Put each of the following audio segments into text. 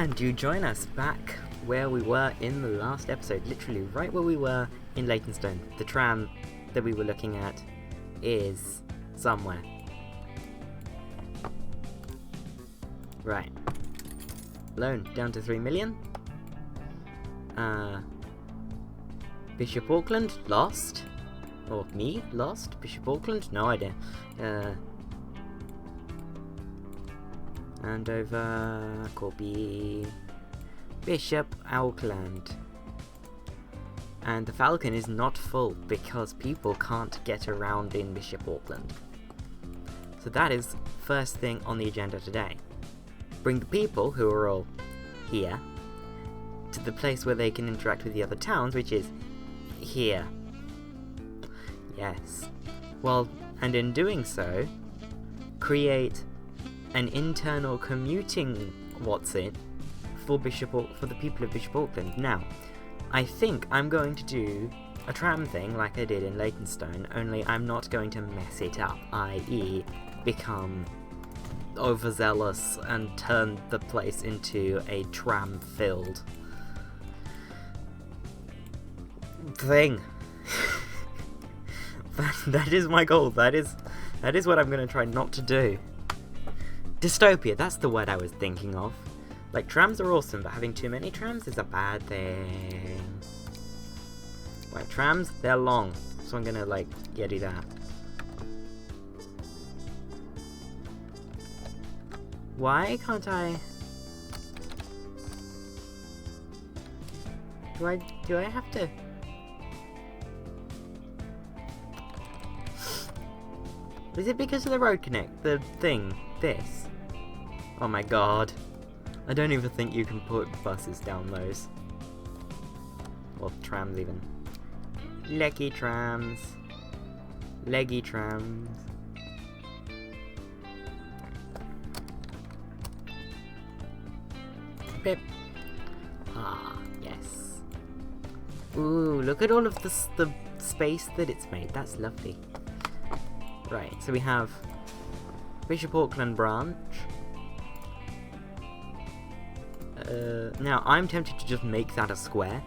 And you join us back where we were in the last episode, literally right where we were in Leytonstone. The tram that we were looking at is somewhere. Right. Loan down to 3 million. Bishop Auckland lost. Or me lost? Bishop Auckland? No idea. Andover, Corby, Bishop Auckland. And the Falcon is not full because people can't get around in Bishop Auckland. So that is first thing on the agenda today. Bring the people, who are all here, to the place where they can interact with the other towns, which is here. Yes. Well, and in doing so, create an internal commuting for the people of Bishop Auckland. Now, I think I'm going to do a tram thing like I did in Leytonstone, only I'm not going to mess it up, i.e. become overzealous and turn the place into a tram-filled thing. That is my goal. That is what I'm going to try not to do. Dystopia, that's the word I was thinking of. Like, trams are awesome, but having too many trams is a bad thing. Right, trams, they're long, so I'm gonna, do that. Why can't I... Do I have to... Is it because of the road connect? The thing? This? Oh my god. I don't even think you can put buses down those. Or trams even. Leggy trams. Leggy trams. Pip. Ah, yes. Ooh, look at all of the space that it's made. That's lovely. Right, so we have Bishop Auckland branch. Now, I'm tempted to just make that a square,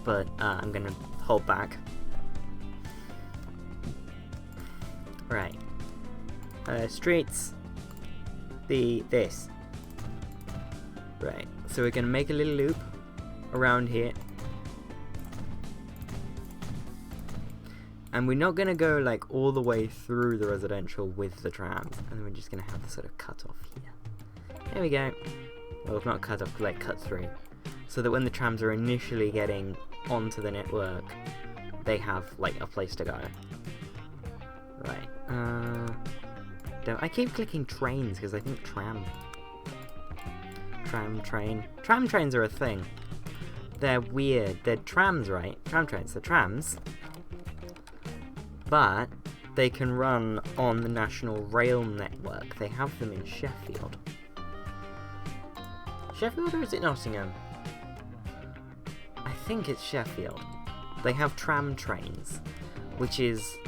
but I'm going to hold back. Right. Streets. This. Right, so we're going to make a little loop around here. And we're not going to go, all the way through the residential with the trams. And then we're just going to have the sort of cut off here. There we go. Well, not cut off, cut through. So that when the trams are initially getting onto the network, they have, a place to go. Right. I keep clicking trains because I think tram. Tram, train. Tram trains are a thing. They're weird. They're trams, right? Tram trains. They're trams. But they can run on the National Rail Network. They have them in Sheffield. Sheffield, or is it Nottingham? I think it's Sheffield. They have tram trains, which is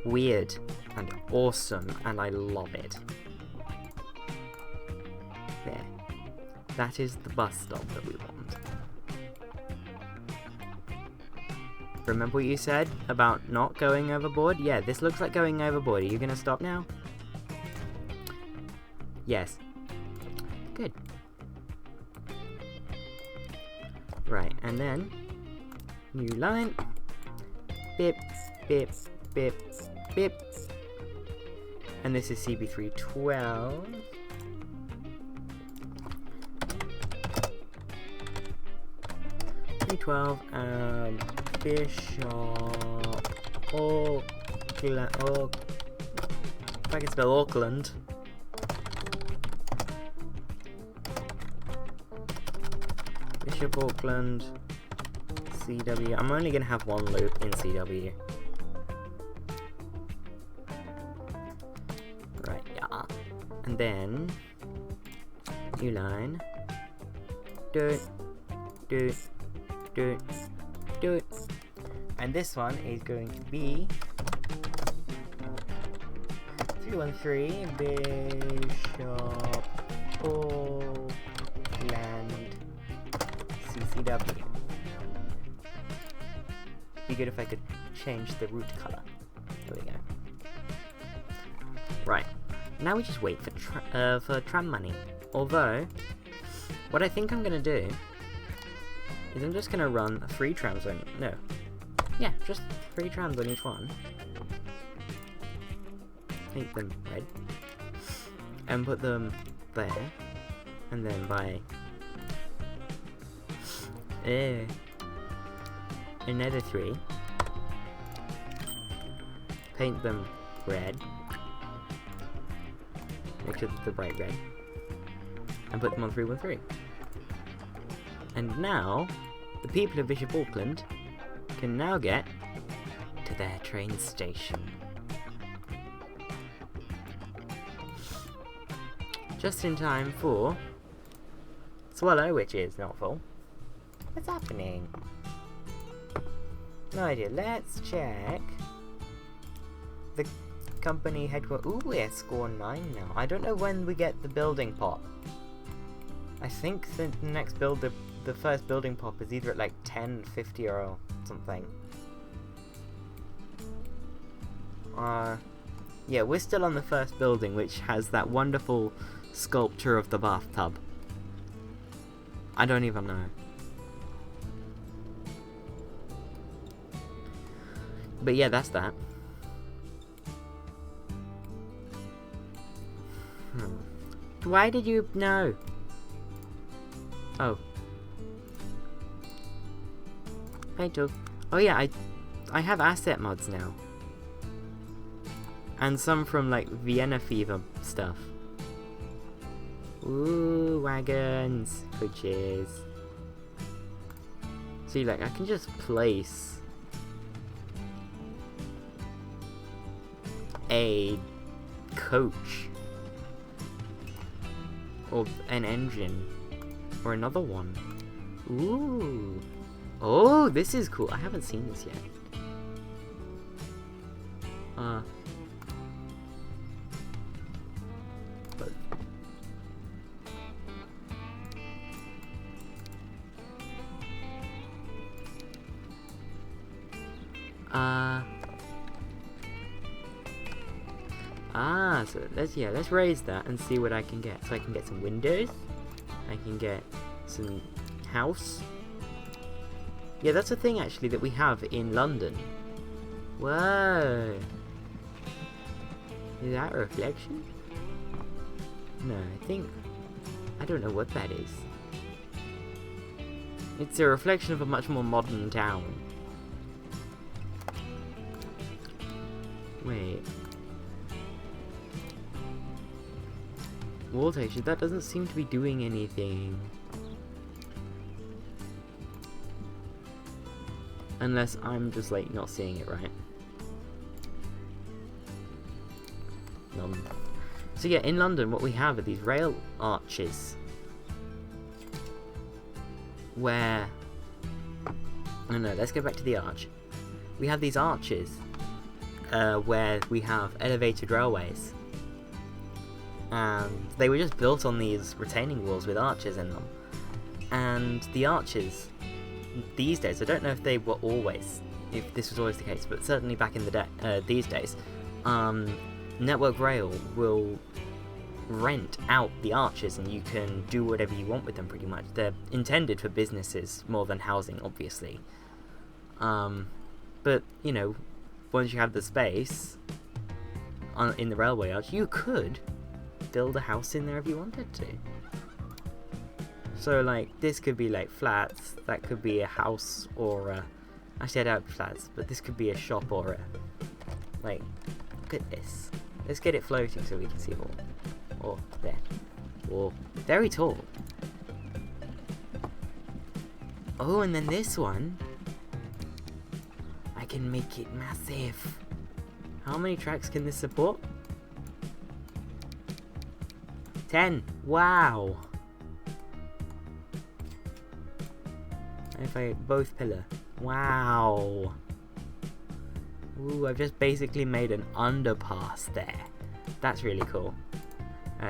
weird and awesome, and I love it. There. That is the bus stop that we want. Remember what you said about not going overboard? Yeah, this looks like going overboard. Are you going to stop now? Yes. Good. Right, and then new line. Bip, bip, bip, bip. And this is CB312. Bishop Auckland. Oh, if I can spell Auckland. Bishop Auckland, CW. I'm only going to have one loop in CW. Right, yeah. And then, new line. Do it, do it, do it, do it. And this one is going to be 313 Bishop Auckland VW. Be good if I could change the route colour. There we go. Right. Now we just wait for tram money. Although, what I think I'm gonna do is I'm just gonna run 3 trams on... No. Yeah, just 3 trams on each one. Paint them red. And put them there. And then buy... another 3. Paint them red. Make sure that they're bright red. And put them on 313. And now, the people of Bishop Auckland can now get to their train station. Just in time for Swallow, which is not full. What's happening? No idea. Let's check the company headquarters. Ooh, we're score 9 now. I don't know when we get the building pop. I think the next the first building pop is either at like 10, 50 or something. Yeah, we're still on the first building, which has that wonderful sculpture of the bathtub. I don't even know. But yeah, that's that. Why did you... No. Oh. Paint up. Oh yeah, I have asset mods now. And some from like Vienna Fever stuff. Ooh, wagons, coaches. See, like, I can just place a coach or an engine or another one. Ooh. Oh, this is cool. I haven't seen this yet. So let's raise that and see what I can get. So I can get some windows. I can get some house. Yeah, that's a thing actually that we have in London. Whoa. Is that a reflection? No, I don't know what that is. It's a reflection of a much more modern town. Wait. Wall texture, that doesn't seem to be doing anything. Unless I'm just like not seeing it right. So yeah, in London what we have are these rail arches. Where... Oh no, let's go back to the arch. We have these arches where we have elevated railways. And they were just built on these retaining walls with arches in them. And the arches, these days, I don't know if they were always, if this was always the case, but certainly back in the day, these days, Network Rail will rent out the arches and you can do whatever you want with them pretty much. They're intended for businesses more than housing, obviously. But, you know, once you have the space in the railway arch, you could build a house in there if you wanted to. So like this could be like flats, that could be a house or a... Actually I doubt flats, but this could be a shop or a... Like, look at this. Let's get it floating so we can see more. Or there. Or very tall. Oh, and then this one, I can make it massive. How many tracks can this support? 10. Wow. If I both pillar. Wow. Ooh, I've just basically made an underpass there. That's really cool.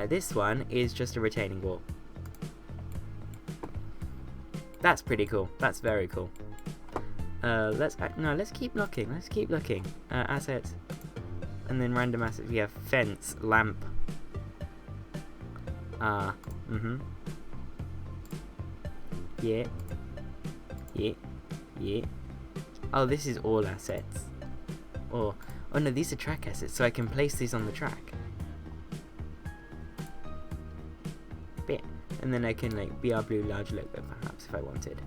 This one is just a retaining wall. That's pretty cool. That's very cool. Let's keep looking. Let's keep looking. Assets, and then random assets. We have fence, lamp. Yeah. Oh, this is all assets. Oh no, these are track assets, so I can place these on the track. Bit. And then I can like BR Blue large logo perhaps if I wanted.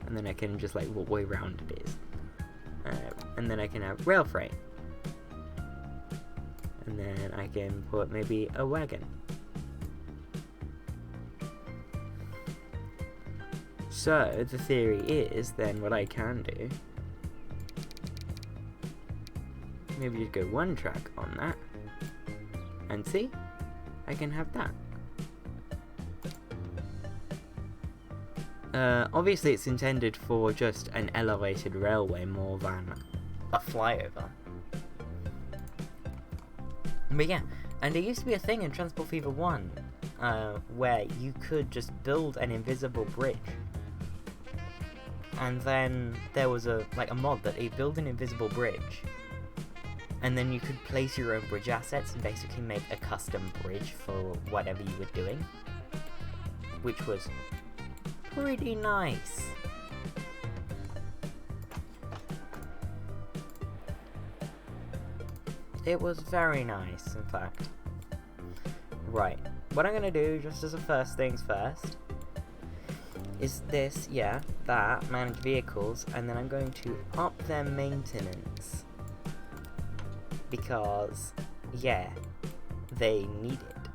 And then I can just like what way round it is. And then I can have rail freight. And then I can put maybe a wagon. So the theory is then what I can do, maybe just go one track on that, and see, I can have that. Obviously it's intended for just an elevated railway more than a flyover. But yeah, and there used to be a thing in Transport Fever 1 where you could just build an invisible bridge. And then there was a mod that you build an invisible bridge, and then you could place your own bridge assets and basically make a custom bridge for whatever you were doing, which was pretty nice. It was very nice, in fact. Right, what I'm gonna do, just as a first things first, is this, that, manage vehicles, and then I'm going to up their maintenance. Because, they need it.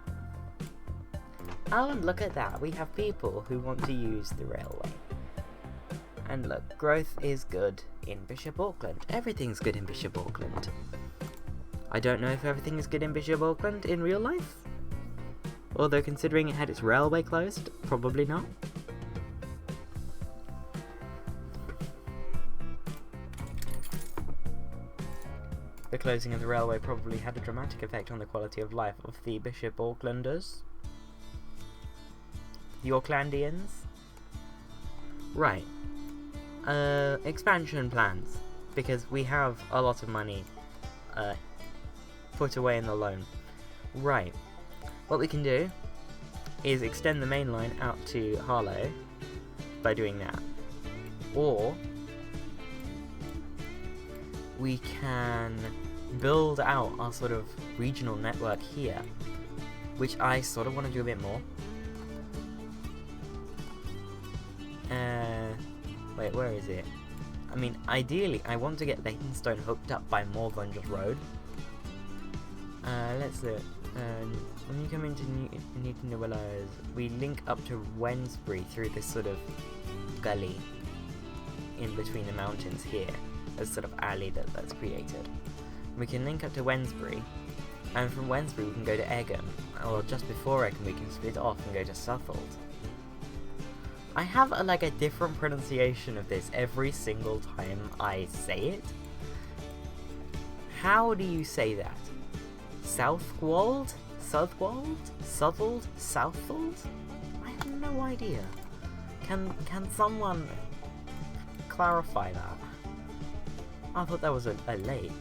Oh, and look at that, we have people who want to use the railway. And look, growth is good in Bishop Auckland. Everything's good in Bishop Auckland. I don't know if everything is good in Bishop Auckland in real life. Although considering it had its railway closed, probably not. The closing of the railway probably had a dramatic effect on the quality of life of the Bishop Aucklanders. The Aucklandians. Right. Expansion plans. Because we have a lot of money put away in the loan. Right. What we can do is extend the main line out to Harlow by doing that. Or we can build out our sort of regional network here, which I sort of want to do a bit more. Wait, where is it? I mean, ideally, I want to get Leytonstone hooked up by more than just road. Let's look. When you come into Newton de Willows, we link up to Wensbury through this sort of gully in between the mountains here. There's sort of alley that's created. We can link up to Wensbury, and from Wensbury we can go to Egham, or just before Egham we can split off and go to Suffolk. I have a different pronunciation of this every single time I say it. How do you say that? Southwold? Southwold? Southwold? Southwold? I have no idea. Can someone clarify that? I thought that was a lake.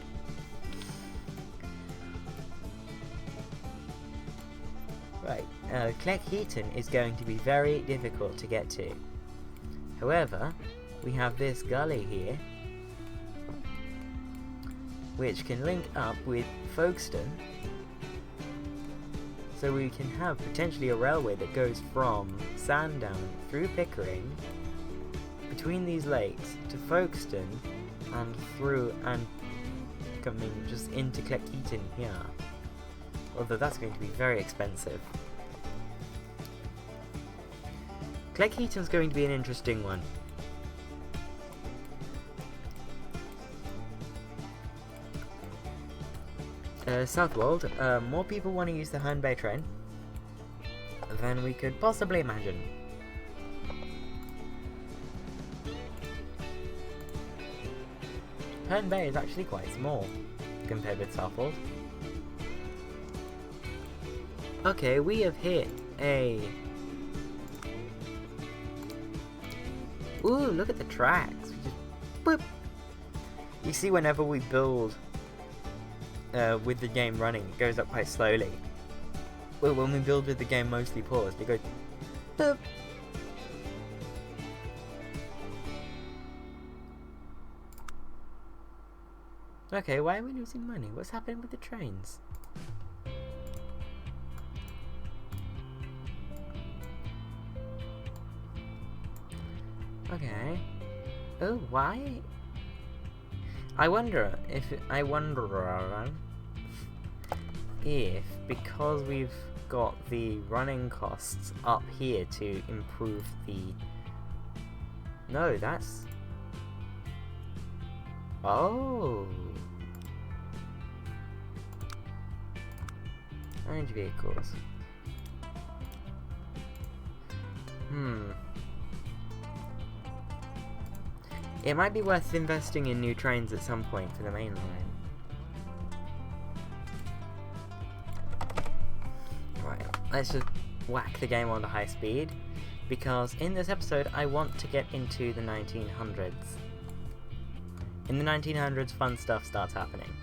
Right, Cleckheaton is going to be very difficult to get to. However, we have this gully here, which can link up with Folkestone, so we can have potentially a railway that goes from Sandown through Pickering, between these lakes, to Folkestone, and through and coming just into Cleckheaton here. Although that's going to be very expensive. Cleckheaton's going to be an interesting one. Southwold, more people want to use the Herne Bay train than we could possibly imagine. Herne Bay is actually quite small compared with Southwold. Okay, we have hit a Ooh, look at the tracks. We just boop. You see, whenever we build with the game running, it goes up quite slowly. Well, when we build with the game mostly paused, it goes boop. Okay, why are we losing money? What's happening with the trains? Okay. Oh, why? I wonder if because we've got the running costs up here to improve the... No, that's... Oh! Orange vehicles. It might be worth investing in new trains at some point for the main line. Right, let's just whack the game on to high speed, because in this episode I want to get into the 1900s. In the 1900s, fun stuff starts happening.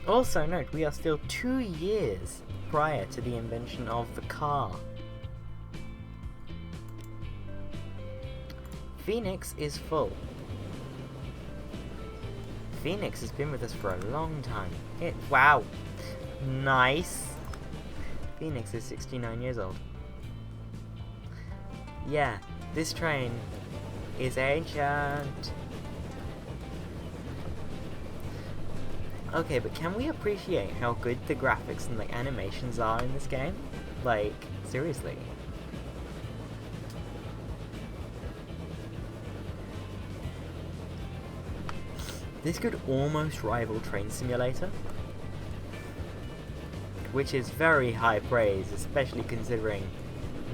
Also note, we are still 2 years prior to the invention of the car. Phoenix is full. Phoenix has been with us for a long time. Wow. Nice. Phoenix is 69 years old. Yeah, this train is ancient. Okay, but can we appreciate how good the graphics and like animations are in this game? Like, seriously. This could almost rival Train Simulator, which is very high praise, especially considering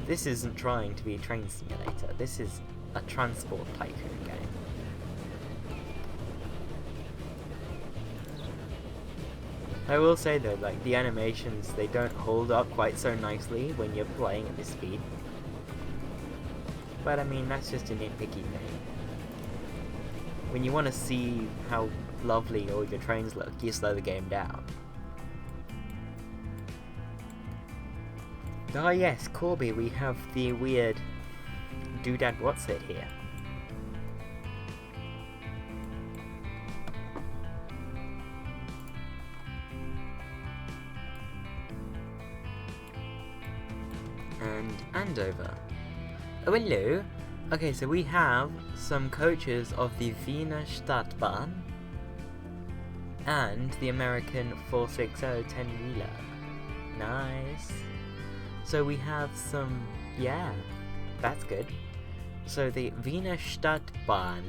this isn't trying to be a Train Simulator. This is a transport tycoon game. I will say though, like, the animations, they don't hold up quite so nicely when you're playing at this speed. But I mean, that's just a nitpicky thing. When you want to see how lovely all your trains look, you slow the game down. Ah yes, Corby, we have the weird doodad what's it here. And Andover. Oh, hello. Okay, so we have some coaches of the Wiener Stadtbahn and the American 460 10-wheeler. Nice. So we have some, yeah, that's good. So the Wiener Stadtbahn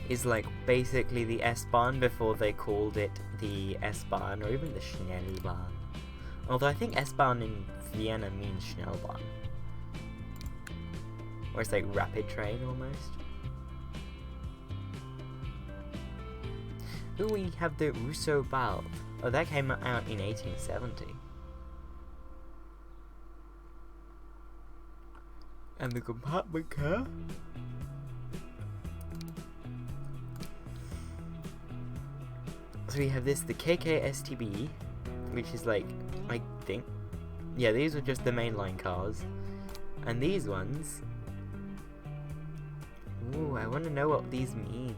is like basically the S-Bahn before they called it the S-Bahn or even the Schnellbahn. Although I think S-Bahn in Vienna means Schnellbahn. Or it's like rapid train almost. Ooh, we have the Russo Bald. Oh, that came out in 1870. And the compartment car. So we have this, the KKSTB, which is like, I think, yeah, these are just the mainline cars. And these ones, ooh, I want to know what these mean.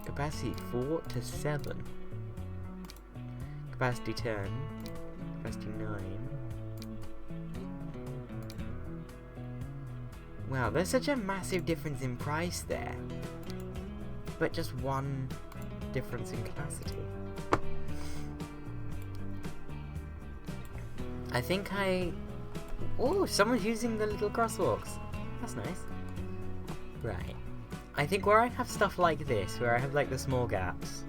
Capacity 4 to 7. Capacity 10. Capacity 9. Wow, there's such a massive difference in price there. But just one difference in capacity. I think oh, someone's using the little crosswalks. That's nice. Right. I think where I have stuff like this, where I have like the small gaps,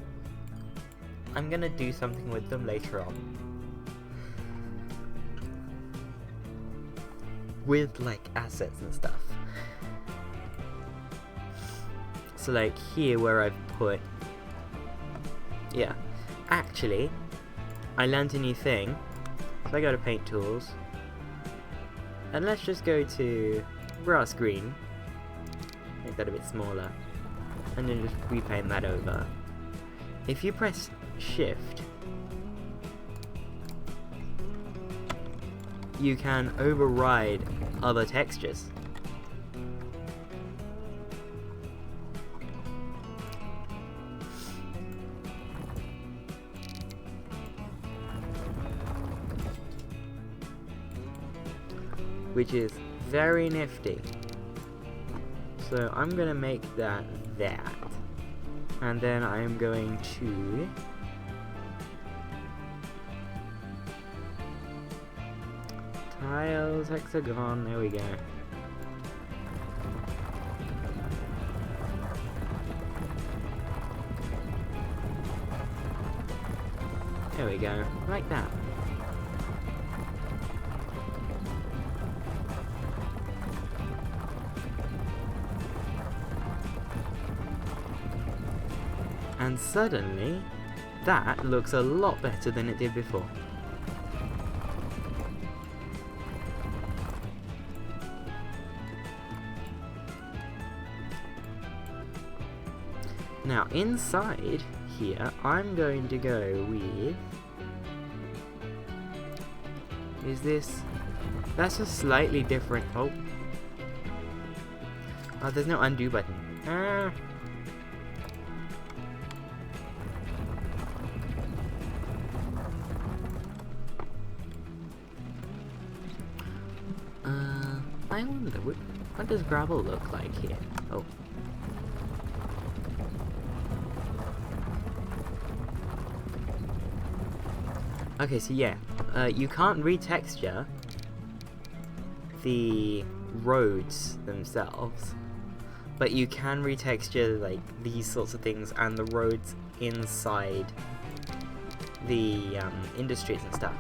I'm gonna do something with them later on. With like assets and stuff. So like here where I've put, yeah, actually I learned a new thing. So I go to paint tools. And let's just go to grass green. Make that a bit smaller. And then just repaint that over. If you press shift, you can override other textures. Which is very nifty. So I'm gonna make that. And then I'm going to tiles, hexagon, there we go. There we go, like that. And suddenly, that looks a lot better than it did before. Now, inside here, I'm going to go with... Is this... That's a slightly different... Oh, there's no undo button. I wonder, what does gravel look like here? Oh. Okay, so yeah, you can't retexture the roads themselves, but you can retexture like these sorts of things and the roads inside the industries and stuff.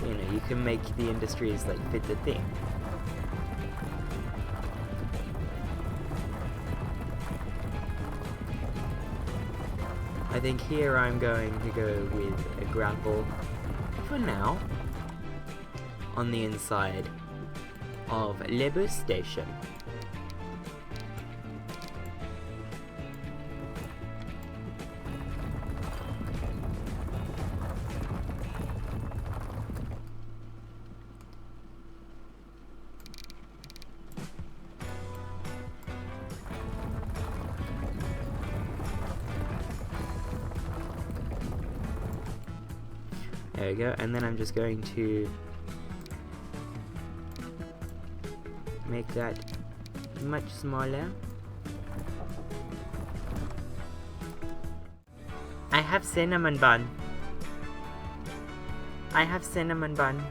You know, you can make the industries like fit the theme. I think here I'm going to go with a gravel for now on the inside of Le Bus Station. There we go, and then I'm just going to make that much smaller. I have cinnamon bun. I have cinnamon bun.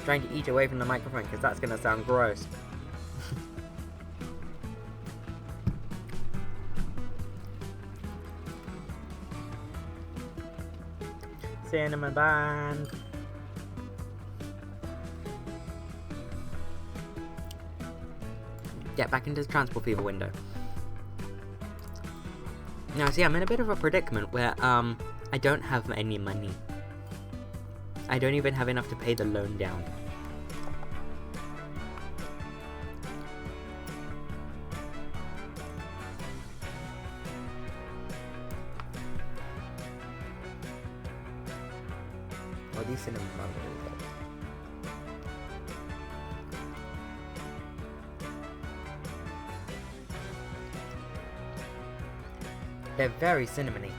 Trying to eat away from the microphone because that's gonna sound gross. Cinnamon bun. Get back into the transport fever window. Now, see, I'm in a bit of a predicament where I don't have any money. I don't even have enough to pay the loan down. Oh, these cinnamon buns are really good. They're very cinnamony.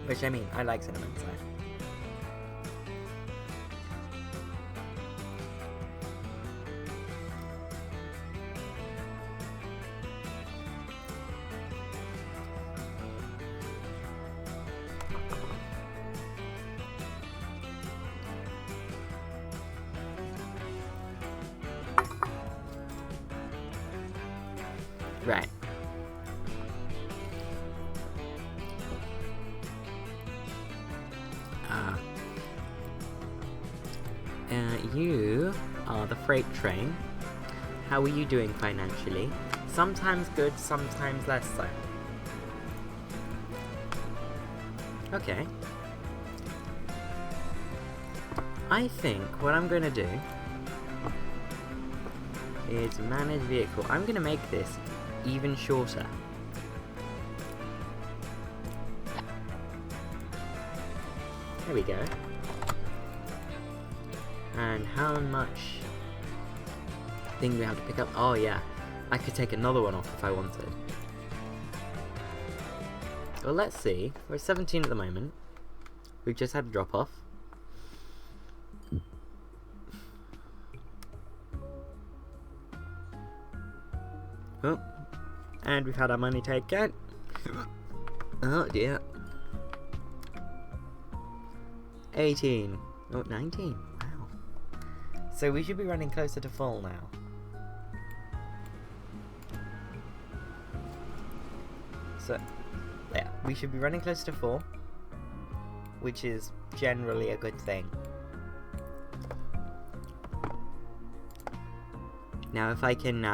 Which, I mean, I like cinnamon, so... Right. You are the freight train. How are you doing financially? Sometimes good, sometimes less so. Okay. I think what I'm going to do is manage vehicle. I'm going to make this even shorter. There we go. And how much thing we have to pick up? Oh yeah, I could take another one off if I wanted. Well, let's see. We're at 17 at the moment. We've just had a drop off. Oh, and we've had our money taken. Oh dear. 18. Oh, 19. Wow. So we should be running closer to full now. So, yeah, we should be running closer to full, which is generally a good thing. Now, if I can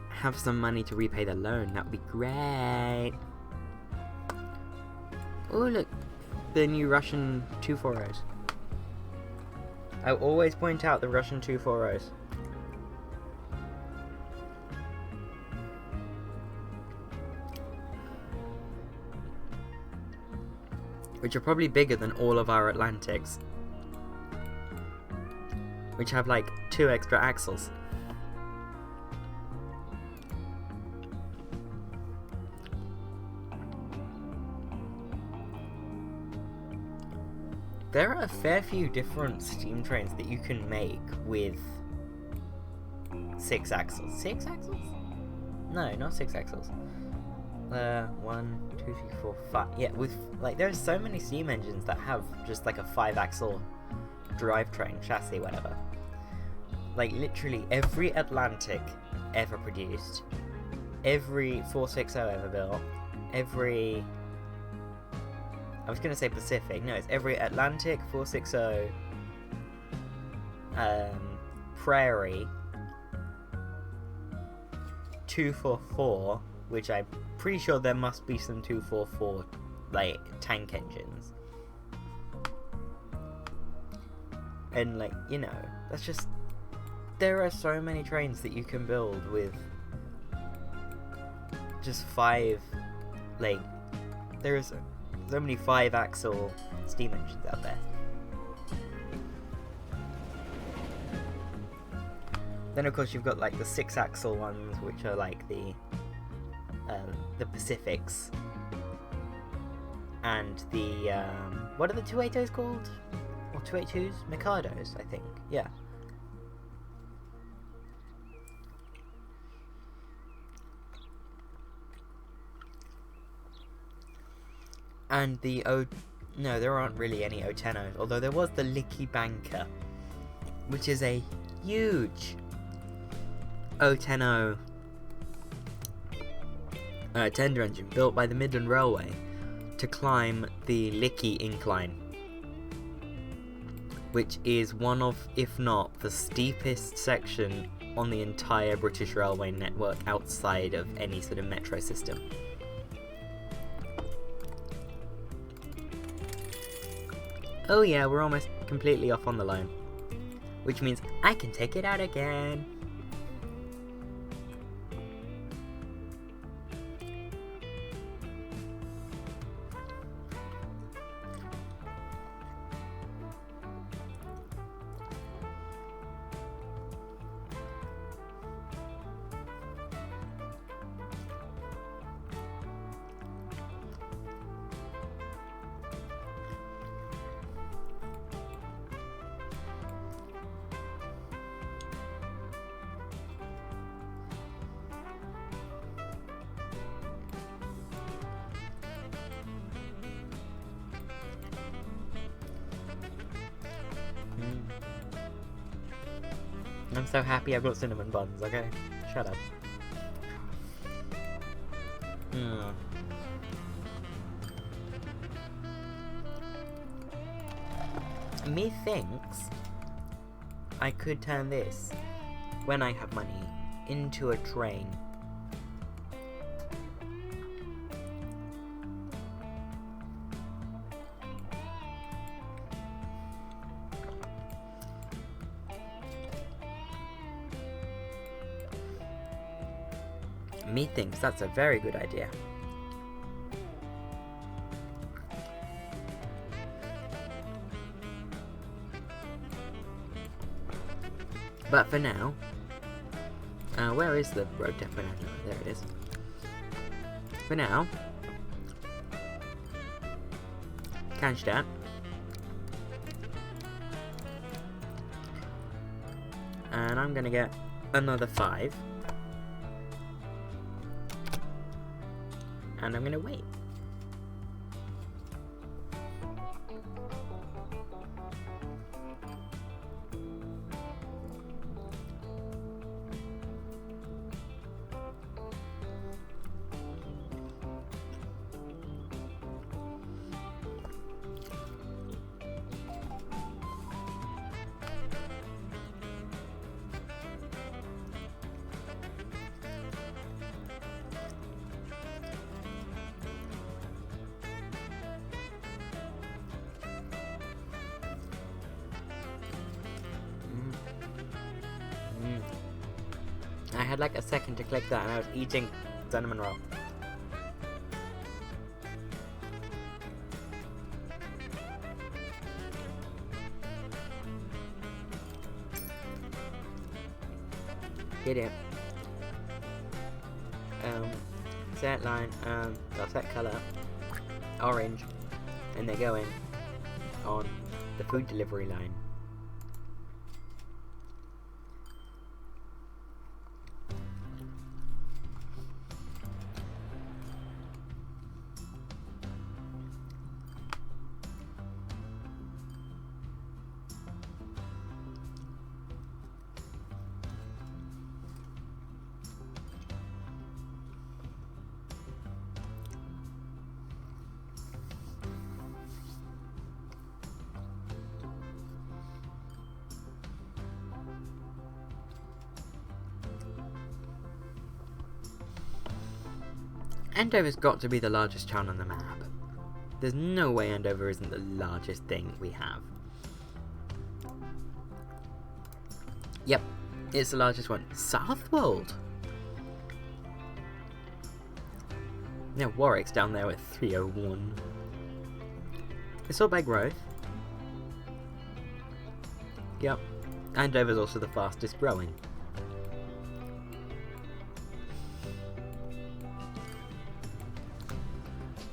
have some money to repay the loan, that would be great. Oh look, the new Russian 240s. I always point out the Russian 240s. Which are probably bigger than all of our Atlantics. Which have like 2 extra axles. There are a fair few different steam trains that you can make with 6 axles. 6 axles? No, not 6 axles. 1, 2, 3, 4, 5. Yeah, with like there's so many steam engines that have just like a 5-axle drivetrain, chassis, whatever. Like literally every Atlantic ever produced, every 460 ever built, every I was going to say Pacific. No, it's every Atlantic, 460, Prairie, 244, which I'm pretty sure there must be some 244, like, tank engines. And, like, you know, that's just... There are so many trains that you can build with just 5, like, there's so many 5-axle steam engines out there. Then of course you've got like the 6-axle ones, which are like the Pacifics, and the what are the 280s called? Or 282s? Mikados, I think. Yeah. And the no, there aren't really any O10s, although there was the Licky Banker, which is a huge O10 tender engine built by the Midland Railway to climb the Licky Incline, which is one of, if not the steepest section on the entire British railway network outside of any sort of metro system. Oh yeah, we're almost completely off on the loan, which means I can take it out again. I'm so happy I've got cinnamon buns, okay? Shut up. Methinks I could turn this, when I have money, into a train. Methinks that's a very good idea. But for now, where is the road depot now? There it is. For now, Cannstatt. And I'm gonna get another 5. And I'm gonna wait. I had like a second to click that and I was eating cinnamon roll. Get it. Set line, set color, orange, and they're going on the food delivery line. Andover's got to be the largest town on the map. There's no way Andover isn't the largest thing we have. Yep, it's the largest one. Southwold! Now Warwick's down there at 301. It's all by growth. Yep, Andover's also the fastest growing.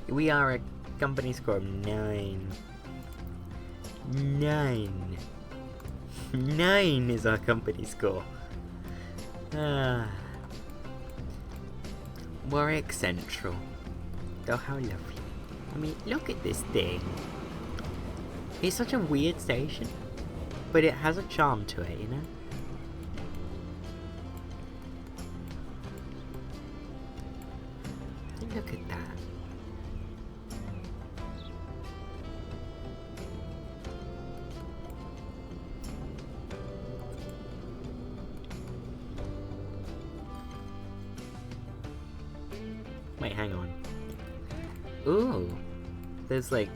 We are a company score of 9. 9. 9 is our company score. Warwick Central. Oh, how lovely. I mean, look at this thing. It's such a weird station, but it has a charm to it, you know? Look at that. Wait, hang on. Ooh. There's like...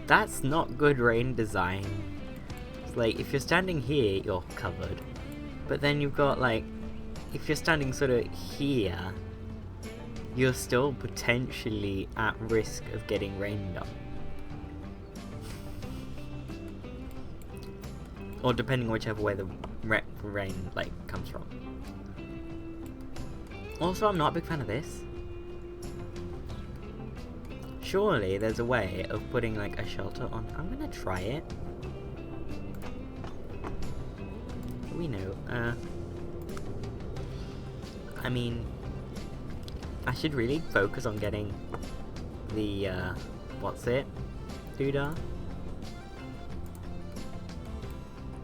That's not good rain design. It's like, if you're standing here, you're covered. But then you've got like... If you're standing sort of here, you're still potentially at risk of getting rained on. Or depending on whichever way the rain like comes from. Also, I'm not a big fan of this. Surely there's a way of putting like a shelter on. I'm gonna try it. We know. I mean, I should really focus on getting the what's it doodah?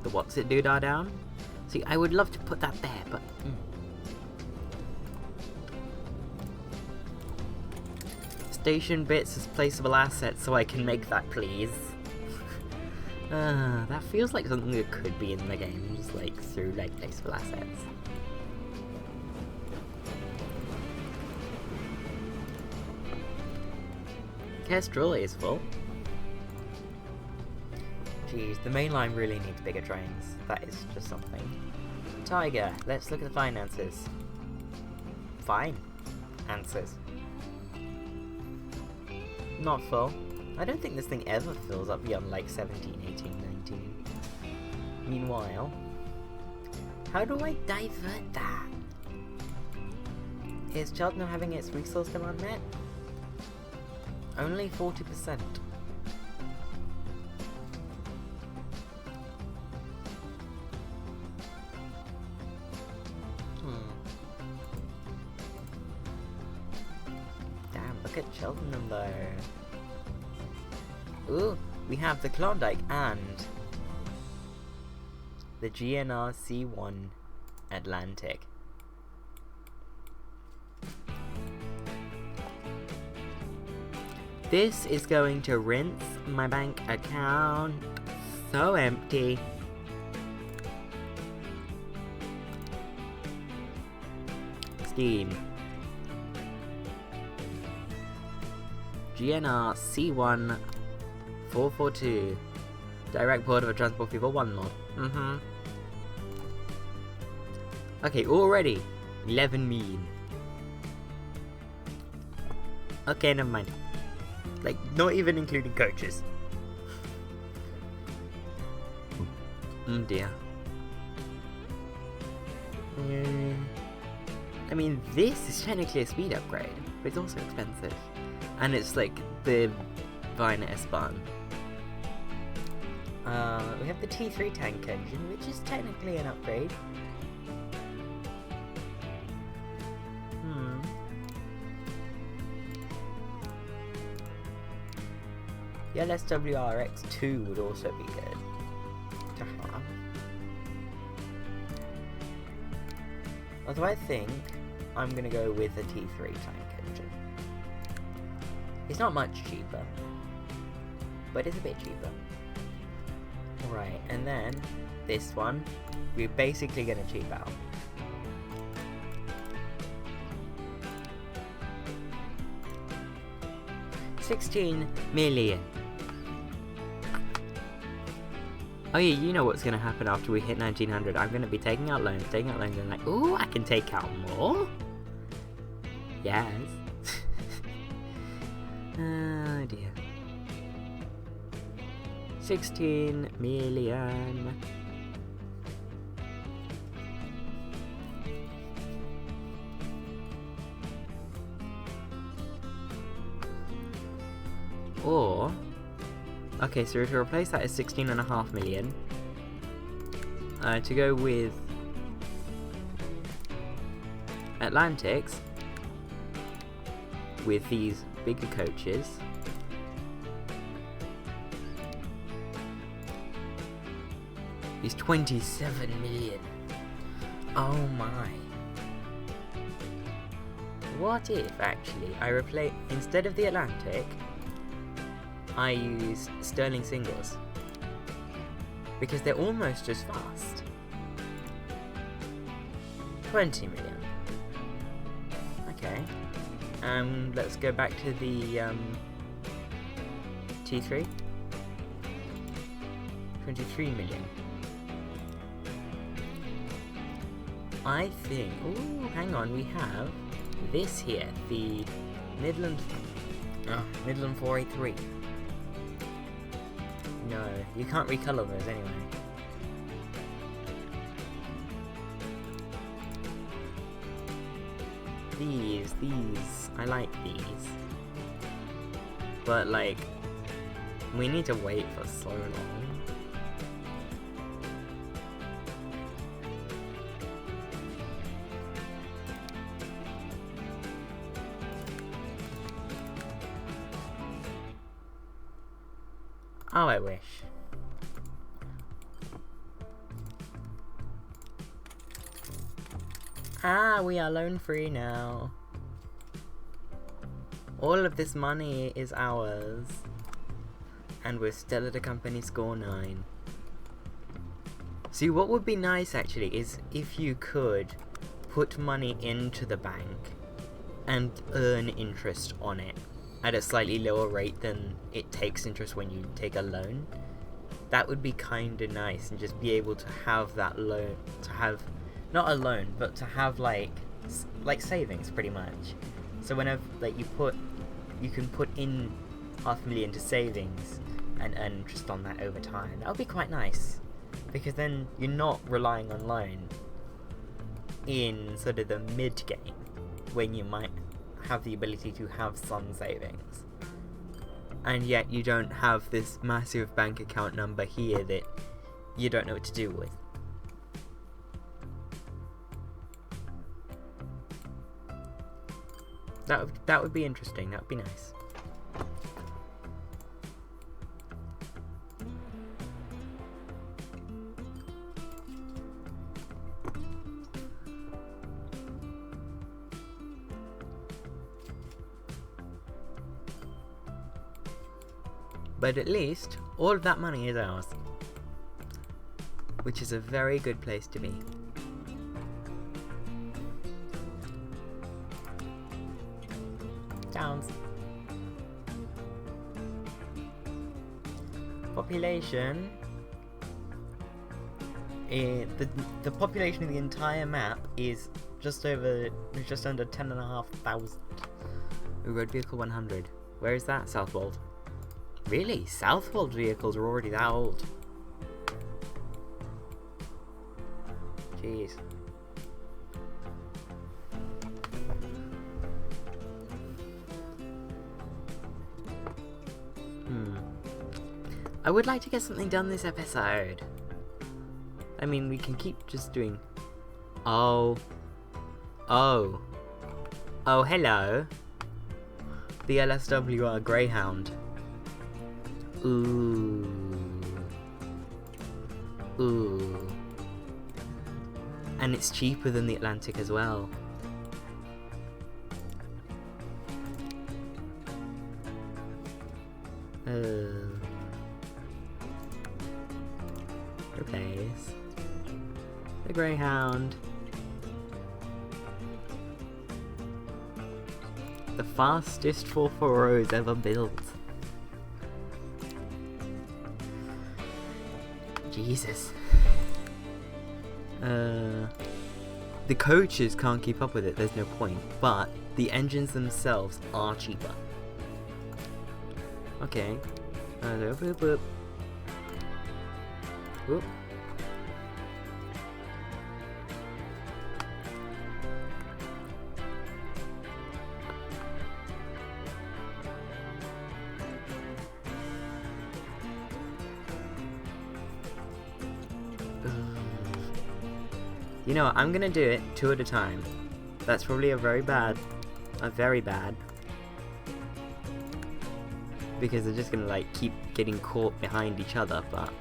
The what's it doodah down? See, I would love to put that there, but Station bits as placeable assets so I can make that, please. That feels like something that could be in the game, just like through like placeable assets. Kestrel is full. Jeez, the main line really needs bigger trains. That is just something. Tiger, let's look at the finances. Fine. Answers. Not full. I don't think this thing ever fills up beyond like 17, 18, 19. Meanwhile, how do I divert that? Is Cheltenham having its resource demand met? Only 40%. Damn, look at Cheltenham though. Ooh, we have the Klondike and the GNR C1 Atlantic. This is going to rinse my bank account so empty. Steam. GNR C1 442. Direct port of a transport fee for 1 more. Okay, already 11 million. Okay, never mind. Like, not even including coaches. Oh dear. I mean, this is technically a speed upgrade, but it's also expensive. And it's like the Wiener Stadtbahn. We have the T3 tank engine, which is technically an upgrade. The LSWR X2 would also be good to have. Although I think I'm going to go with the T3 tank engine. It's not much cheaper, but it's a bit cheaper. Right, and then this one, we're basically going to cheap out. $16 million. Oh yeah, you know what's going to happen after we hit 1900. I'm going to be taking out loans, and like, ooh, I can take out more? Yes. Oh dear. 16 million. Or, okay, so to replace that is 16.5 million. To go with Atlantics, with these bigger coaches, is 27 million. Oh my. What if, actually, I replace, instead of the Atlantic, I use Sterling singles, because they're almost as fast. 20 million. Okay. Let's go back to the T3. 23 million. I think. Ooh, hang on. We have this here, the Midland 483. No, you can't recolor those anyway. These, I like these. But like, we need to wait for so long. Oh, I wish. Ah, we are loan free now. All of this money is ours. And we're still at a company score 9. See, what would be nice actually is if you could put money into the bank and earn interest on it at a slightly lower rate than it takes interest when you take a loan. That would be kind of nice, and just be able to have that loan, to have, not a loan, but to have like savings pretty much. So whenever you can put in $500,000 into savings and earn interest on that over time. That would be quite nice, because then you're not relying on loan in sort of the mid game when you might have the ability to have some savings, and yet you don't have this massive bank account number here that you don't know what to do with. That would be interesting. That would be nice. But at least all of that money is ours, which is a very good place to be. Towns. Population. The population of the entire map is just under 10,500. Road vehicle 100. Where is that? Southwold. Really? Southwold vehicles are already that old? Jeez. I would like to get something done this episode. I mean, we can keep just doing... Oh, hello. The LSWR Greyhound. Ooh. And it's cheaper than the Atlantic as well. Replace the Greyhound. The fastest 440s ever built. Jesus. The coaches can't keep up with it, there's no point, but the engines themselves are cheaper. Okay. Whoop. You know what, I'm gonna do it 2 at a time. That's probably very bad. Because they're just gonna keep getting caught behind each other, but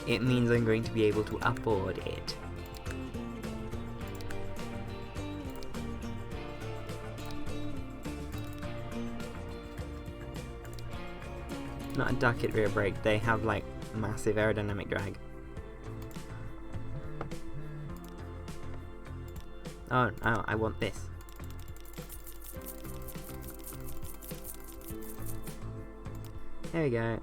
it means I'm going to be able to upboard it. Not a ducket rear brake, they have massive aerodynamic drag. Oh, I want this. There we go.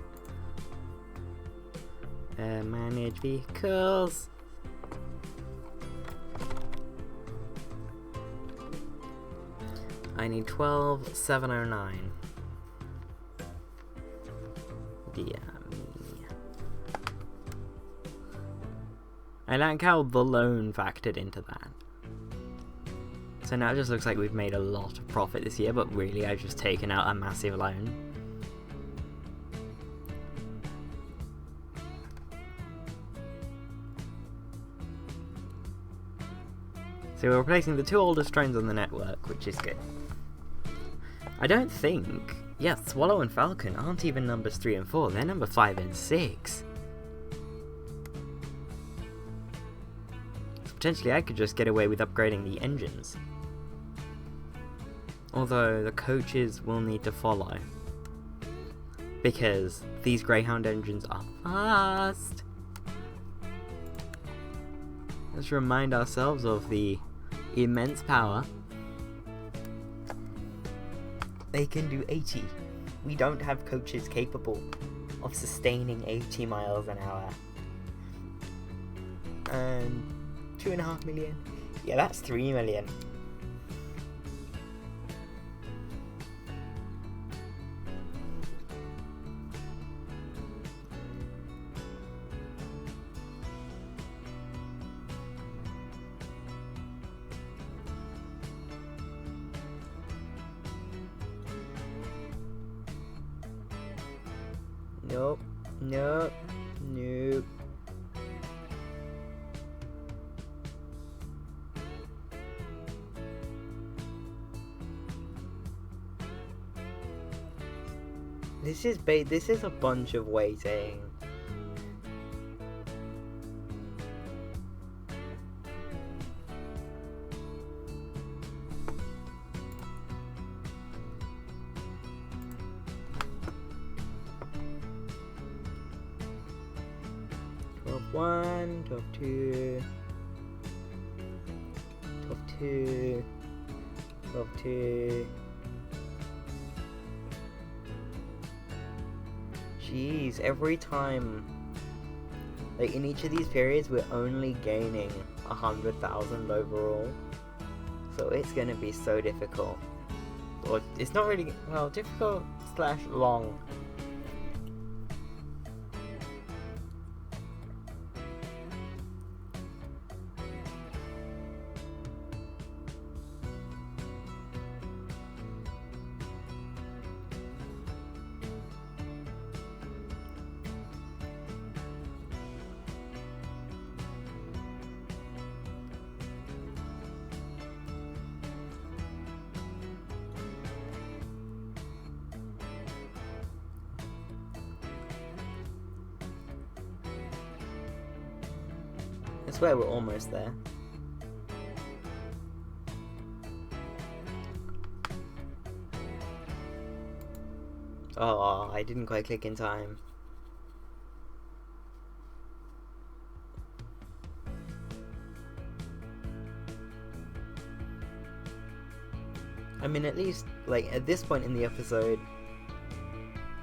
Manage vehicles. I need 12,709. Dear me. I like how the loan factored into that. So now it just looks like we've made a lot of profit this year, but really I've just taken out a massive loan. So we're replacing the 2 oldest trains on the network, which is good. I don't think... Yeah, Swallow and Falcon aren't even numbers 3 and 4, they're number 5 and 6. So potentially I could just get away with upgrading the engines. Although the coaches will need to follow. because these Greyhound engines are fast. Let's remind ourselves of the immense power. They can do 80. We don't have coaches capable of sustaining 80 miles an hour. And 2.5 million? Yeah, that's 3 million. Nope, nope, nope. This is a bunch of waiting. Top 1, top 2, top 2, top 2. Jeez, every time, like in each of these periods, we're only gaining 100,000 overall. So it's gonna be so difficult. Or it's not really, well, difficult / long. I swear we're almost there. Oh, I didn't quite click in time. I mean, at least, like, at this point in the episode,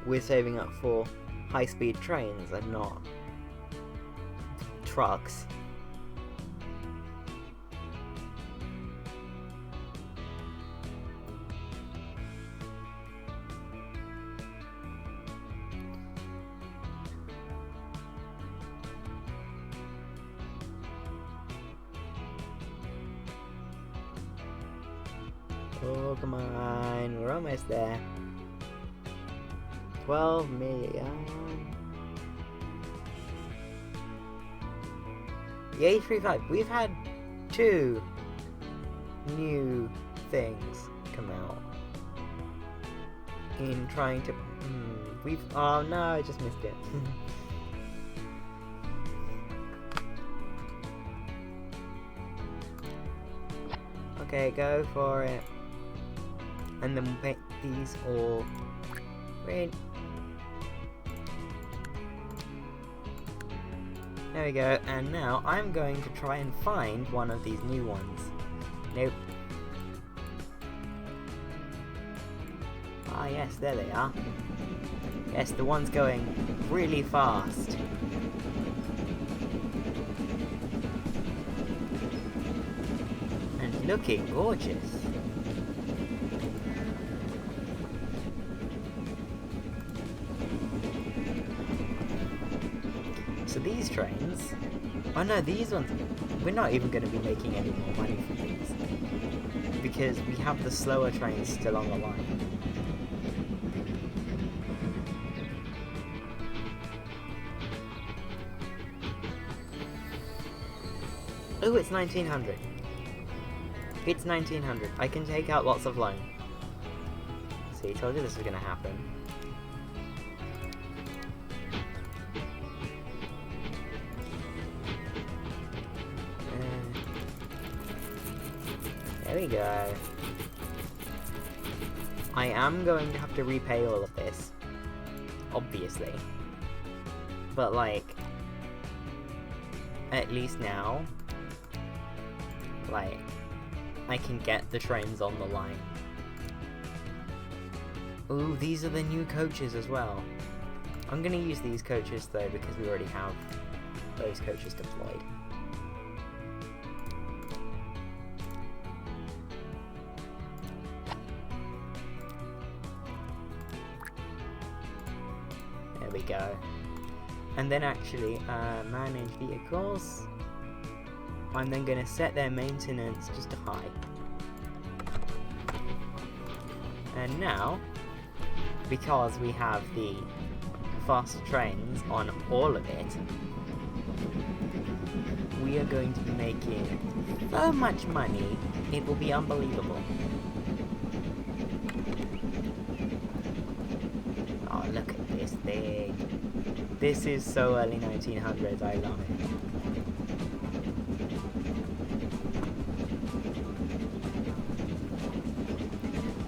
we're saving up for high-speed trains and not trucks. Oh, come on, we're almost there. 12 million. The A35, we've had 2 new things come out in trying to, oh no, I just missed it. Okay, go for it. And then we'll paint these all green. There we go, and now I'm going to try and find one of these new ones. Nope. Ah yes, there they are. Yes, the one's going really fast. And looking gorgeous. So these trains, oh no, these ones, we're not even going to be making any more money from these, because we have the slower trains still on the line. Oh, it's 1900. It's 1900. I can take out lots of loan. See, told you this was going to happen. There we go. I am going to have to repay all of this. obviously. But, like, at least now, like, I can get the trains on the line. Ooh, these are the new coaches as well. I'm gonna use these coaches though because we already have those coaches deployed. There we go. And then actually, manage vehicles. I'm then going to set their maintenance just to high. And now, because we have the faster trains on all of it, we are going to be making so much money, it will be unbelievable. Oh, look at this thing. This is so early 1900s, I love it.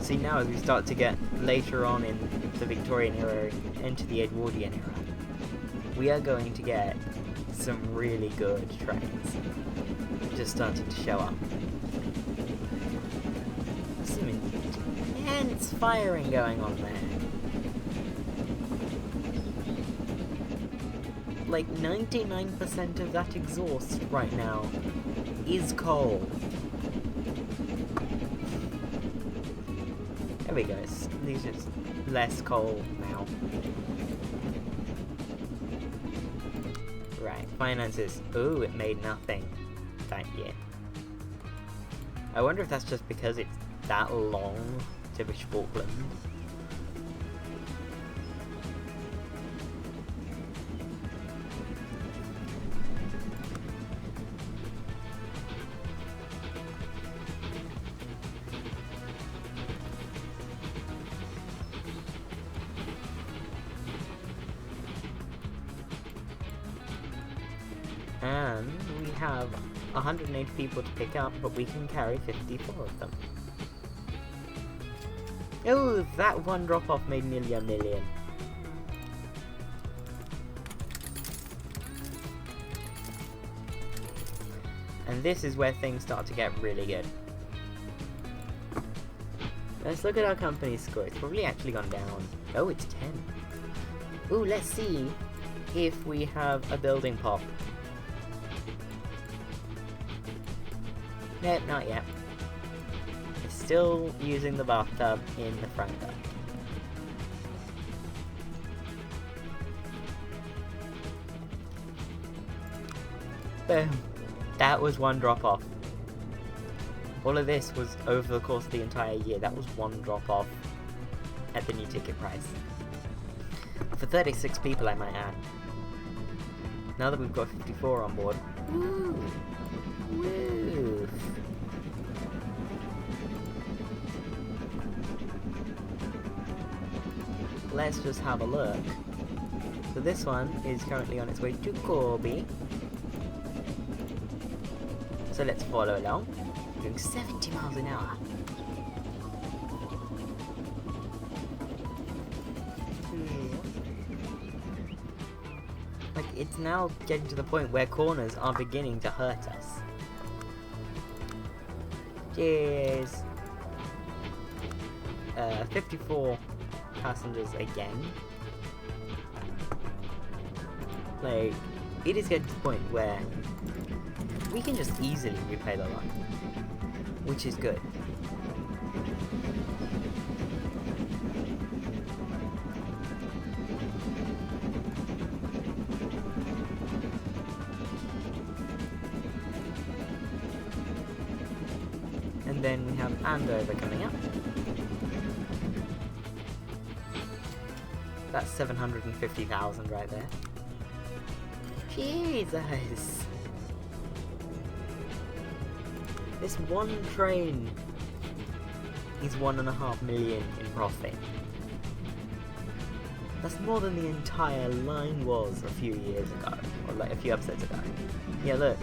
See, now as we start to get later on in the Victorian era into the Edwardian era, we are going to get some really good trains just starting to show up. Some intense firing going on there. Like 99% of that exhaust right now is coal. There we go, these are less coal now. Right, finances. Ooh, it made nothing that year. I wonder if that's just because it's that long to Bishop Auckland. And we have 108 people to pick up, but we can carry 54 of them. Oh, that one drop-off made nearly $1 million. And this is where things start to get really good. Let's look at our company's score. It's probably actually gone down. Oh, it's 10. Ooh, let's see if we have a building pop. Nope, not yet. It's still using the bathtub in the front door. Boom. That was one drop off. All of this was over the course of the entire year. That was one drop off at the new ticket price. For 36 people, I might add. Now that we've got 54 on board. Woo! Woo! Let's just have a look. So this one is currently on its way to Corby. So let's follow along. We're doing 70 miles an hour. Like, it's now getting to the point where corners are beginning to hurt us. Cheers! 54 passengers again. Like, it is getting to the point where we can just easily replay the line, which is good. And then we have Andover coming up. That's 750,000 right there. Jesus! This one train is 1.5 million in profit. That's more than the entire line was a few years ago, or like a few episodes ago. Yeah, look,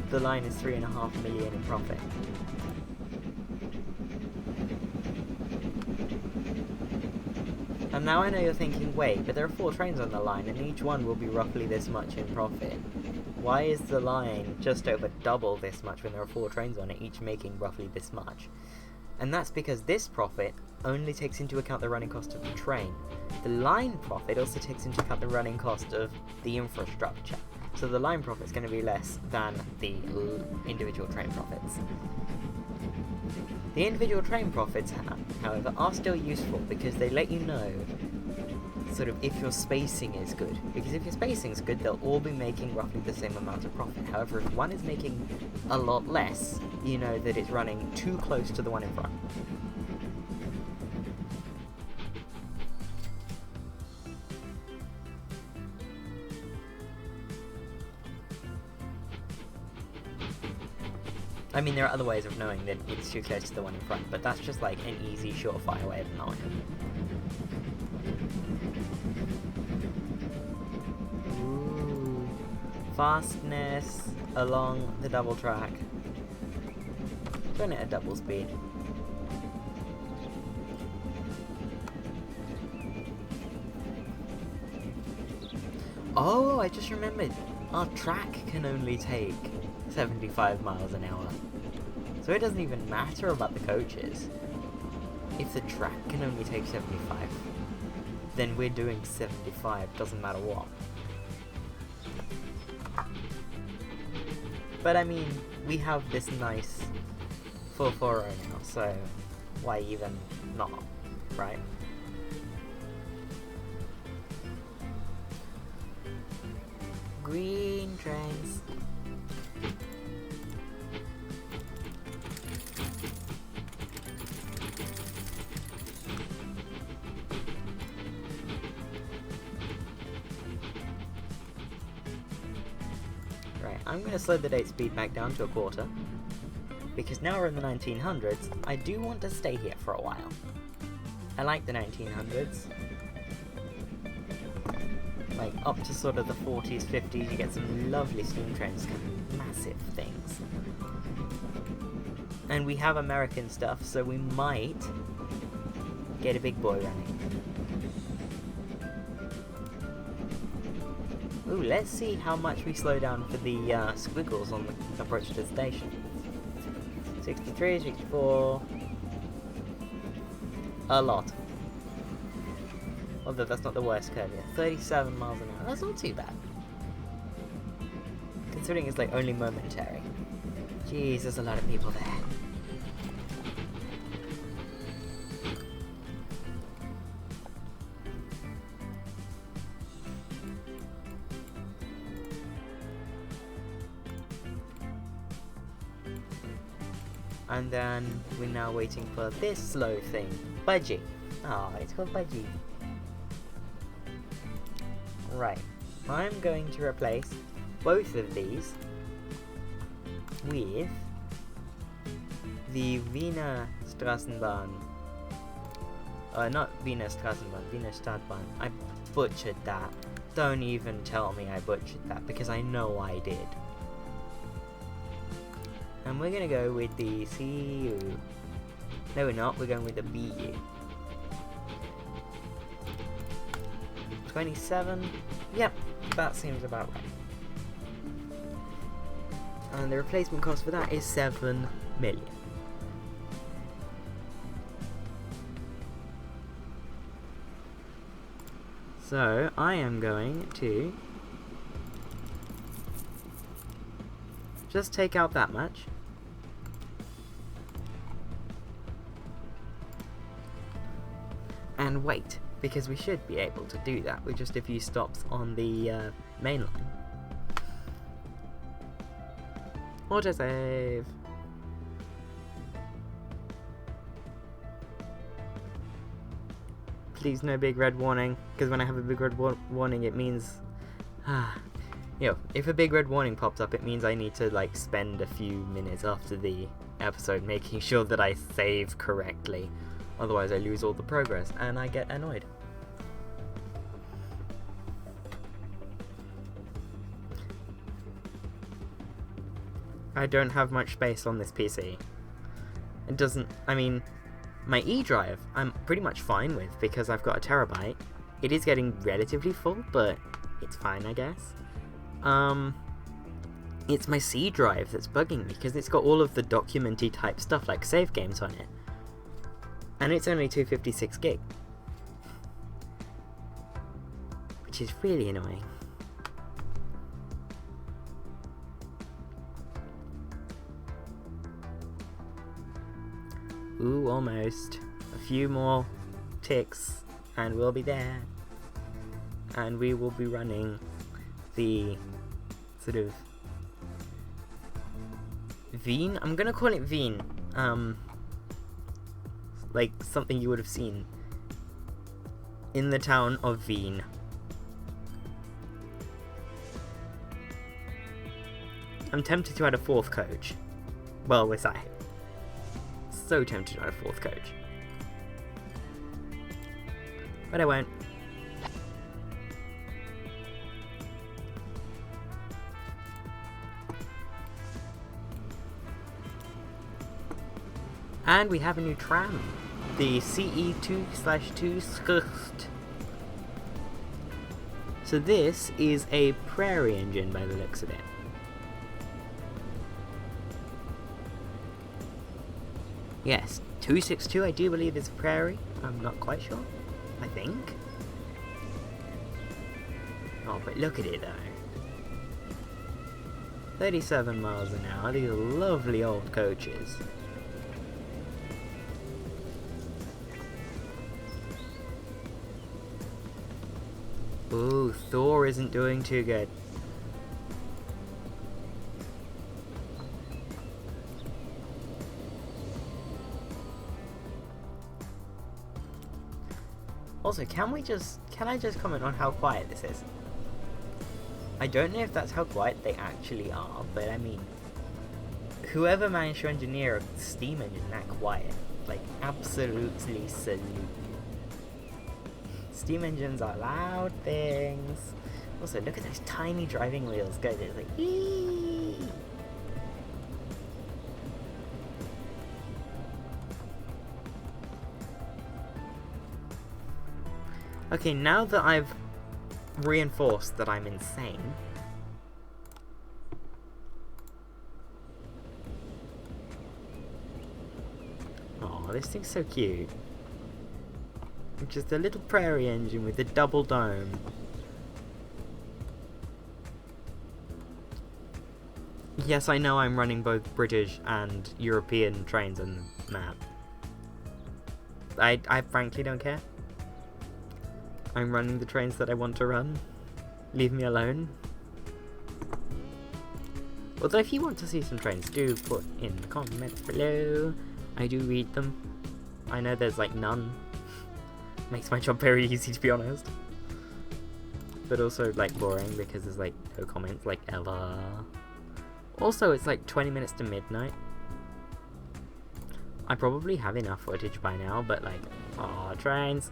the line is 3.5 million in profit. And now I know you're thinking, wait, but there are 4 trains on the line, and each one will be roughly this much in profit. Why is the line just over double this much when there are 4 trains on it, each making roughly this much? And that's because this profit only takes into account the running cost of the train. The line profit also takes into account the running cost of the infrastructure. So the line profit is going to be less than the individual train profits. The individual train profits, however, are still useful because they let you know sort of if your spacing is good. Because if your spacing is good, they'll all be making roughly the same amount of profit. However, if one is making a lot less, you know that it's running too close to the one in front. I mean, there are other ways of knowing that it's too close to the one in front, but that's just like an easy, surefire way of knowing. Ooh. Fastness along the double track. Turn it at double speed. Oh, I just remembered. Our track can only take 75 miles an hour. So it doesn't even matter about the coaches. If the track can only take 75, then we're doing 75, doesn't matter what. But I mean, we have this nice 440 now, so why even not, right? Green trains. I'm going to slow the date speed back down to a quarter, because now we're in the 1900s, I do want to stay here for a while. I like the 1900s. Like, up to sort of the 40s, 50s, you get some lovely steam trains, kind of massive things. And we have American stuff, so we might get a big boy running. Ooh, let's see how much we slow down for the squiggles on the approach to the station. 63, 64... a lot. Although that's not the worst curve yet. 37 miles an hour, that's not too bad. Considering it's like only momentary. Jeez, there's a lot of people there. And then we're now waiting for this slow thing. Budgie. Oh, it's called Budgie. Right. I'm going to replace both of these with the Wiener Straßenbahn. Not Wiener Straßenbahn, Wiener Stadtbahn. I butchered that. Don't even tell me I butchered that, because I know I did. And we're gonna go with the CU. No, we're not. We're going with the BU. 27. Yep, that seems about right. And the replacement cost for that is 7 million. So I am going to just take out that much. And wait, because we should be able to do that with just a few stops on the main line. Autosave. Please no big red warning, because when I have a big red warning it means... if a big red warning pops up, it means I need to like spend a few minutes after the episode making sure that I save correctly. Otherwise I lose all the progress, and I get annoyed. I don't have much space on this PC. It doesn't, I mean, My E-drive, I'm pretty much fine with because I've got a terabyte. It is getting relatively full, but it's fine, I guess. It's my C drive that's bugging me because it's got all of the documenty type stuff like save games on it. And it's only 256 gig. Which is really annoying. Ooh, almost. A few more ticks and we'll be there. And we will be running the sort of Wien? I'm gonna call it Wien. Like something you would have seen in the town of Wien. I'm tempted to add a fourth coach. Well, was I? So tempted to add a fourth coach. But I won't. And we have a new tram. The CE2/2 Skust. So this is a prairie engine by the looks of it. Yes, 262 I do believe is prairie. I'm not quite sure. I think. Oh, but look at it though. 37 miles an hour. These are lovely old coaches. Ooh, Thor isn't doing too good. Also, can I just comment on how quiet this is? I don't know if that's how quiet they actually are, but I mean, whoever managed to engineer a steam engine that quiet, like, absolutely salute. Steam engines are loud things. Also, look at those tiny driving wheels, guys. It's like, eee! Okay, now that I've reinforced that I'm insane, oh, this thing's so cute. Just a little prairie engine with a double dome. Yes, I know I'm running both British and European trains on the map. I frankly don't care. I'm running the trains that I want to run. Leave me alone. Although if you want to see some trains, do put in the comments below. I do read them. I know there's like none. Makes my job very easy, to be honest. But also like boring because there's like no comments like ever. Also, it's like 20 minutes to midnight. I probably have enough footage by now, but like, aw, trains.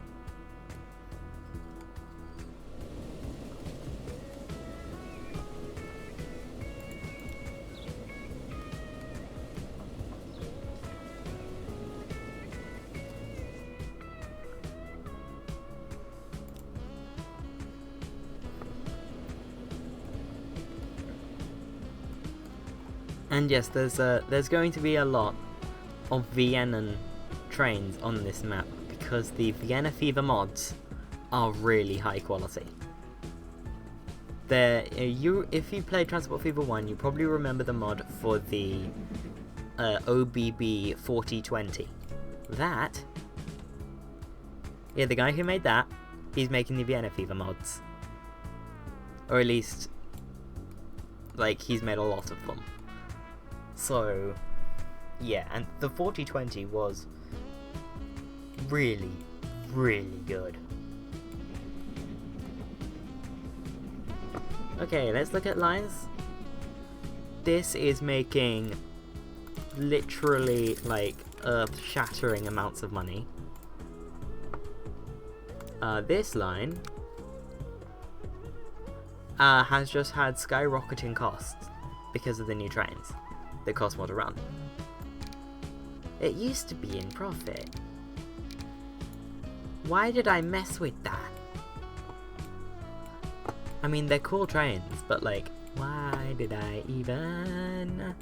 And yes, there's going to be a lot of Vienna trains on this map because the Vienna Fever mods are really high quality. If you played Transport Fever 1, you probably remember the mod for the OBB 4020. That, yeah, the guy who made that, he's making the Vienna Fever mods. Or at least, like, he's made a lot of them. So, yeah, and the 4020 was really, really good. Okay, let's look at lines. This is making literally, like, earth-shattering amounts of money. This line has just had skyrocketing costs because of the new trains that cost more to run. It used to be in profit. Why did I mess with that? I mean, they're cool trains, but like, why did I even?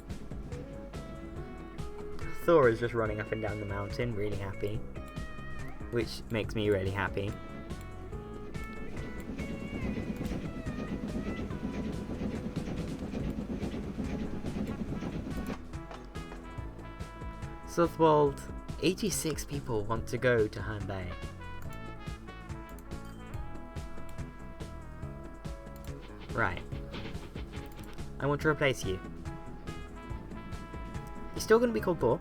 Thor is just running up and down the mountain, really happy. Which makes me really happy. Southwold, 86 people want to go to Herne Bay. Right. I want to replace you. You're still going to be called Thor.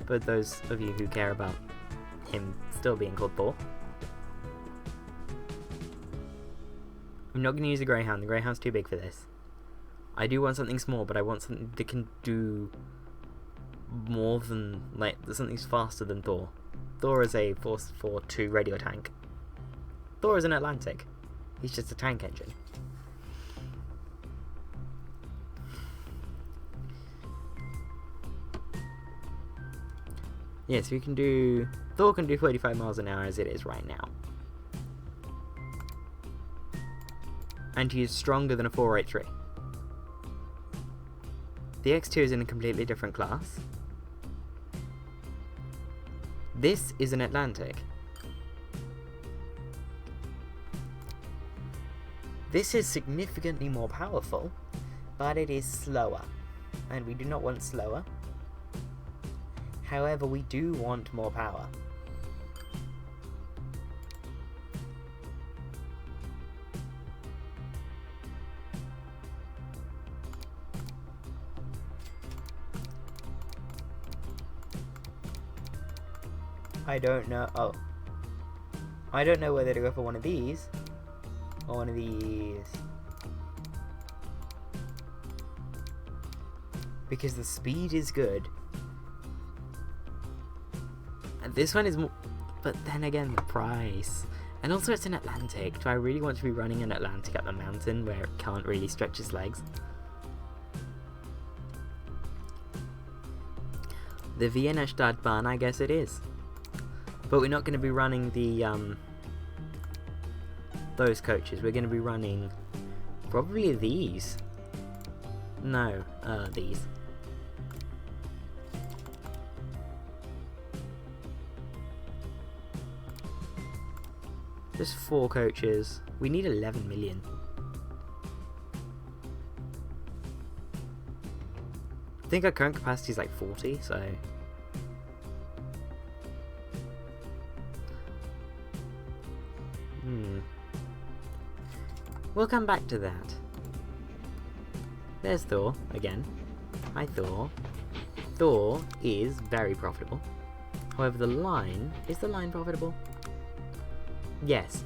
For those of you who care about him still being called Thor. I'm not going to use a Greyhound. The Greyhound's too big for this. I do want something small, but I want something that can do more than, like, something's faster than Thor. Thor is a Force 4-2 radio tank. Thor is an Atlantic. He's just a tank engine. Yes, we can do... Thor can do 45 miles an hour as it is right now. And he is stronger than a 483. The X2 is in a completely different class. This is an Atlantic. This is significantly more powerful, but it is slower. And we do not want slower. However, we do want more power. I don't know. Oh. I don't know whether to go for one of these or one of these. Because the speed is good. And this one is more. But then again, the price. And also, it's an Atlantic. Do I really want to be running an Atlantic up the mountain where it can't really stretch its legs? The Wiener Stadtbahn, I guess it is. But we're not going to be running the, those coaches. We're going to be running probably these. No, these. Just 4 coaches. We need 11 million. I think our current capacity is like 40, so... We'll come back to that. There's Thor, again. Hi, Thor. Thor is very profitable. However, the line... Is the line profitable? Yes.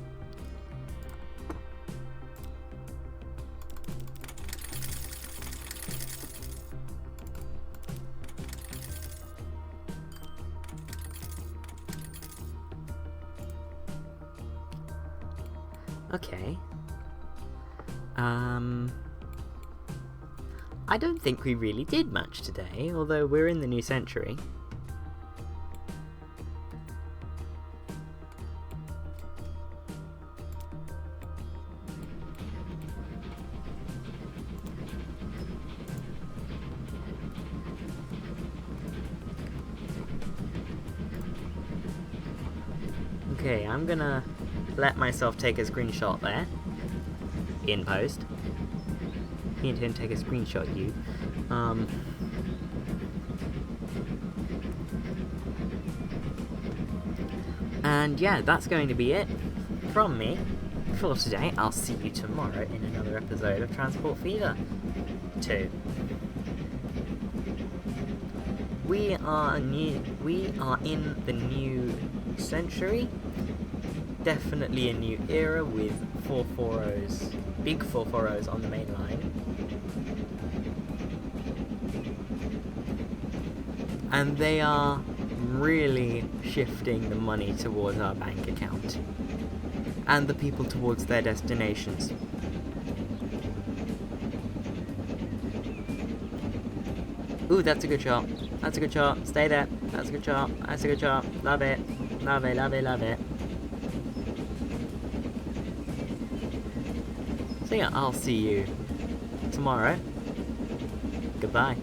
Okay. I don't think we really did much today, although we're in the new century. Okay, I'm gonna let myself take a screenshot there. In post. He intended to take a screenshot, you. And yeah, that's going to be it from me for today. I'll see you tomorrow in another episode of Transport Fever 2. We are in the new century. Definitely a new era with 440s, big 440s on the main line. And they are really shifting the money towards our bank account. And the people towards their destinations. Ooh, that's a good shot. That's a good shot. Stay there. That's a good shot. That's a good shot. Love it. Love it, love it, love it. So yeah, I'll see you tomorrow. Goodbye.